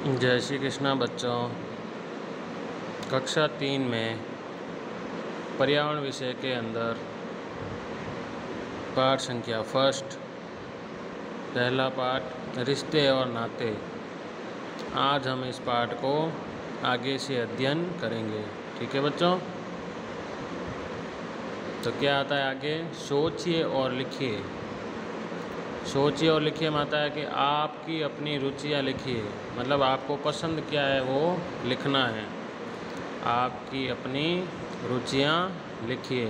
जय श्री कृष्णा बच्चों। कक्षा 3 में पर्यावरण विषय के अंदर पाठ संख्या फर्स्ट, पहला पाठ रिश्ते और नाते। आज हम इस पाठ को आगे से अध्ययन करेंगे। ठीक है बच्चों। तो क्या आता है आगे? सोचिए और लिखिए। सोचिए और लिखिए में आता है कि आपकी अपनी रुचियाँ लिखिए, मतलब आपको पसंद क्या है वो लिखना है। आपकी अपनी रुचियाँ लिखिए।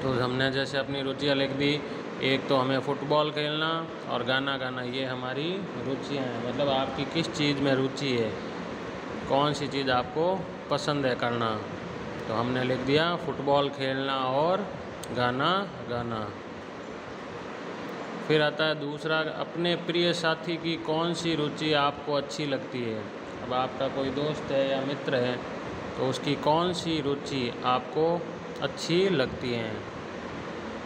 तो हमने जैसे अपनी रुचियाँ लिख दी, एक तो हमें फुटबॉल खेलना और गाना गाना, ये हमारी रुचियाँ हैं। मतलब आपकी किस चीज़ में रुचि है, कौन सी चीज़ आपको पसंद है करना। तो हमने लिख दिया फुटबॉल खेलना और गाना गाना। फिर आता है दूसरा, अपने प्रिय साथी की कौन सी रुचि आपको अच्छी लगती है। अब आपका कोई दोस्त है या मित्र है तो उसकी कौन सी रुचि आपको अच्छी लगती है।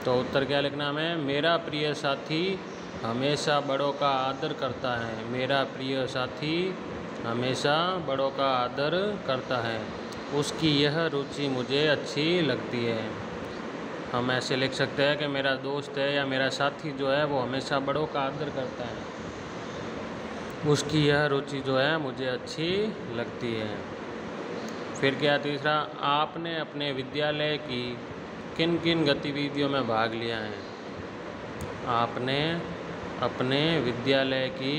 तो उत्तर क्या लिखना हमें? मेरा प्रिय साथी हमेशा बड़ों का आदर करता है। मेरा प्रिय साथी हमेशा बड़ों का आदर करता है, उसकी यह रुचि मुझे अच्छी लगती है। हम ऐसे लिख सकते हैं कि मेरा दोस्त है या मेरा साथी जो है वो हमेशा बड़ों का आदर करता है, उसकी यह रुचि जो है मुझे अच्छी लगती है। फिर क्या तीसरा, आपने अपने विद्यालय की किन किन गतिविधियों में भाग लिया है। आपने अपने विद्यालय की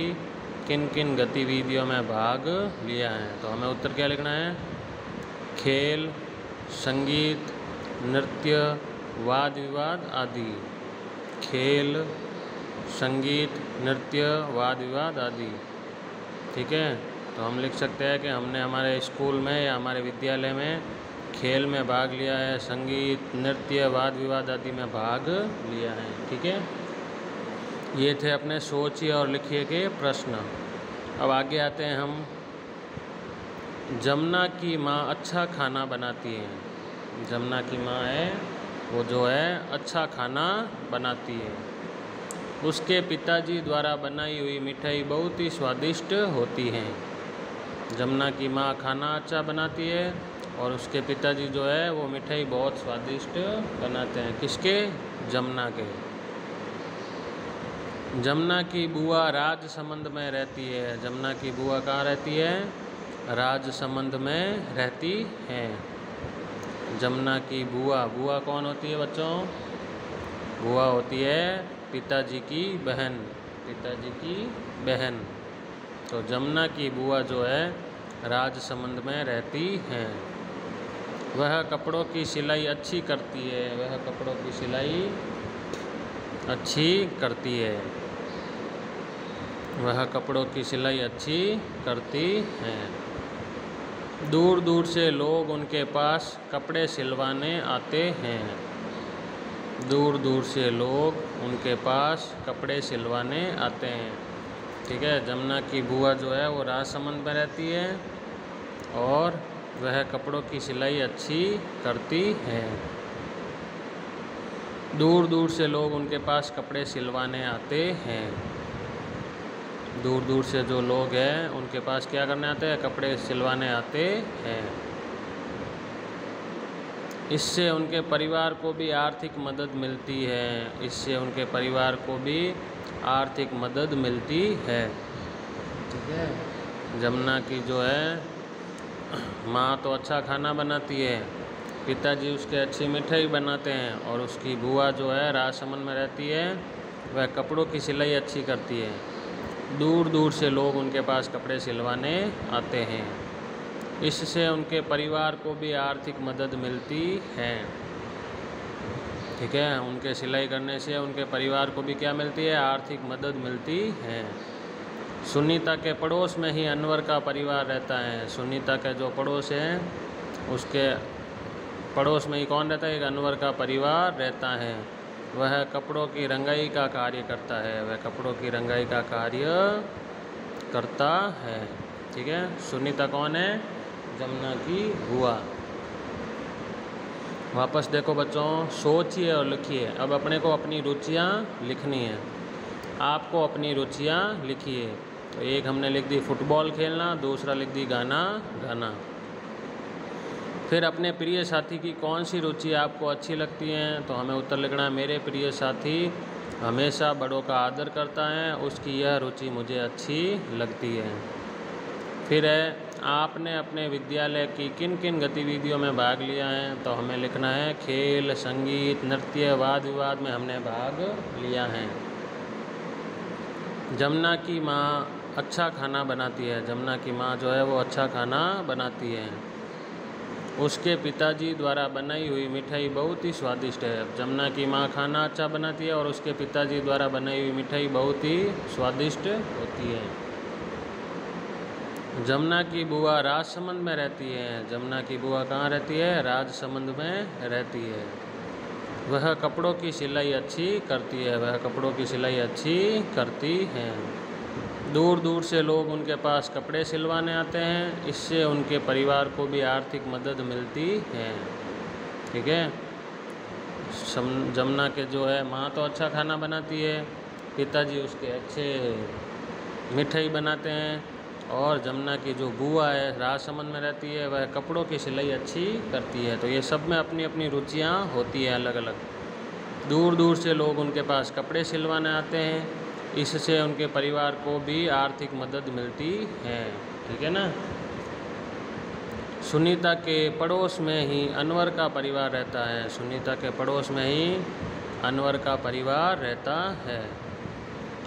किन किन गतिविधियों में भाग लिया है। तो हमें उत्तर क्या लिखना है? खेल, संगीत, नृत्य, वाद विवाद आदि। खेल, संगीत, नृत्य, वाद विवाद आदि। ठीक है। तो हम लिख सकते हैं कि हमने हमारे स्कूल में या हमारे विद्यालय में खेल में भाग लिया है, संगीत, नृत्य, वाद विवाद आदि में भाग लिया है। ठीक है। ये थे अपने सोचिए और लिखिए के प्रश्न। अब आगे आते हैं हम। जमुना की माँ अच्छा खाना बनाती है। जमुना की माँ है वो जो है अच्छा खाना बनाती है। उसके पिताजी द्वारा बनाई हुई मिठाई बहुत ही स्वादिष्ट होती है। जमुना की माँ खाना अच्छा बनाती है और उसके पिताजी जो है वो मिठाई बहुत स्वादिष्ट बनाते हैं। किसके? जमुना के। जमुना की बुआ राजसमंद में रहती है। जमुना की बुआ कहाँ रहती है? राजसमंद में रहती है। जमुना की बुआ, बुआ कौन होती है बच्चों? बुआ होती है पिताजी की बहन। पिताजी की बहन। तो जमुना की बुआ जो है राजसमंद में रहती हैं। वह कपड़ों की सिलाई अच्छी करती है। वह कपड़ों की सिलाई अच्छी करती है। वह कपड़ों की सिलाई अच्छी करती है। दूर दूर से लोग उनके पास कपड़े सिलवाने आते हैं। दूर दूर से लोग उनके पास कपड़े सिलवाने आते हैं। ठीक है। जमुना की बुआ जो है वो राजसमंद में रहती है और वह कपड़ों की सिलाई अच्छी करती है। दूर दूर से लोग उनके पास कपड़े सिलवाने आते हैं। दूर दूर से जो लोग हैं उनके पास क्या करने आते हैं? कपड़े सिलवाने आते हैं। इससे उनके परिवार को भी आर्थिक मदद मिलती है। इससे उनके परिवार को भी आर्थिक मदद मिलती है। ठीक है। जमुना की जो है माँ तो अच्छा खाना बनाती है, पिताजी उसके अच्छी मिठाई बनाते हैं और उसकी बुआ जो है राजसमंद में रहती है, वह कपड़ों की सिलाई अच्छी करती है। दूर दूर से लोग उनके पास कपड़े सिलवाने आते हैं। इससे उनके परिवार को भी आर्थिक मदद मिलती है। ठीक है। उनके सिलाई करने से उनके परिवार को भी क्या मिलती है? आर्थिक मदद मिलती है। सुनीता के पड़ोस में ही अनवर का परिवार रहता है। सुनीता के जो पड़ोस है उसके पड़ोस में ही कौन रहता है? एक अनवर का परिवार रहता है। वह कपड़ों की रंगाई का कार्य करता है। वह कपड़ों की रंगाई का कार्य करता है। ठीक है। सुनीता कौन है? जमुना की बुआ। वापस देखो बच्चों, सोचिए और लिखिए। अब अपने को अपनी रुचियाँ लिखनी है। आपको अपनी रुचियाँ लिखिए। तो एक हमने लिख दी फुटबॉल खेलना, दूसरा लिख दी गाना गाना। फिर अपने प्रिय साथी की कौन सी रुचि आपको अच्छी लगती है, तो हमें उत्तर लिखना है मेरे प्रिय साथी हमेशा बड़ों का आदर करता है, उसकी यह रुचि मुझे अच्छी लगती है। फिर है आपने अपने विद्यालय की किन किन गतिविधियों में भाग लिया है, तो हमें लिखना है खेल, संगीत, नृत्य, वाद विवाद में हमने भाग लिया है। जमुना की माँ अच्छा खाना बनाती है, जमुना की माँ जो है वो अच्छा खाना बनाती है। उसके पिताजी द्वारा बनाई हुई मिठाई बहुत ही स्वादिष्ट है। जमुना की माँ खाना अच्छा बनाती है और उसके पिताजी द्वारा बनाई हुई मिठाई बहुत ही स्वादिष्ट होती है। जमुना की बुआ राजसमंद में रहती है, जमुना की बुआ कहाँ रहती है, राजसमंद में रहती है। वह कपड़ों की सिलाई अच्छी करती है, वह कपड़ों की सिलाई अच्छी करती है। दूर दूर से लोग उनके पास कपड़े सिलवाने आते हैं, इससे उनके परिवार को भी आर्थिक मदद मिलती है। ठीक है, जमुना के जो है माँ तो अच्छा खाना बनाती है, पिताजी उसके अच्छे मिठाई बनाते हैं, और जमुना की जो बुआ है राजसमंद में रहती है वह कपड़ों की सिलाई अच्छी करती है। तो ये सब में अपनी अपनी रुचियाँ होती हैं अलग अलग। दूर दूर से लोग उनके पास कपड़े सिलवाने आते हैं, इससे उनके परिवार को भी आर्थिक मदद मिलती है। ठीक है ना। सुनीता के पड़ोस में ही अनवर का परिवार रहता है, सुनीता के पड़ोस में ही अनवर का परिवार रहता है।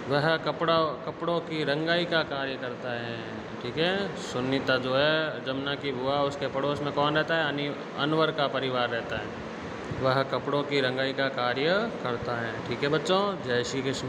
वह कपड़ों की रंगाई का कार्य करता है। ठीक है, सुनीता जो है जमुना की बुआ, उसके पड़ोस में कौन रहता है, अनवर का परिवार रहता है। वह कपड़ों की रंगाई का कार्य करता है। ठीक है बच्चों, जय श्री कृष्ण।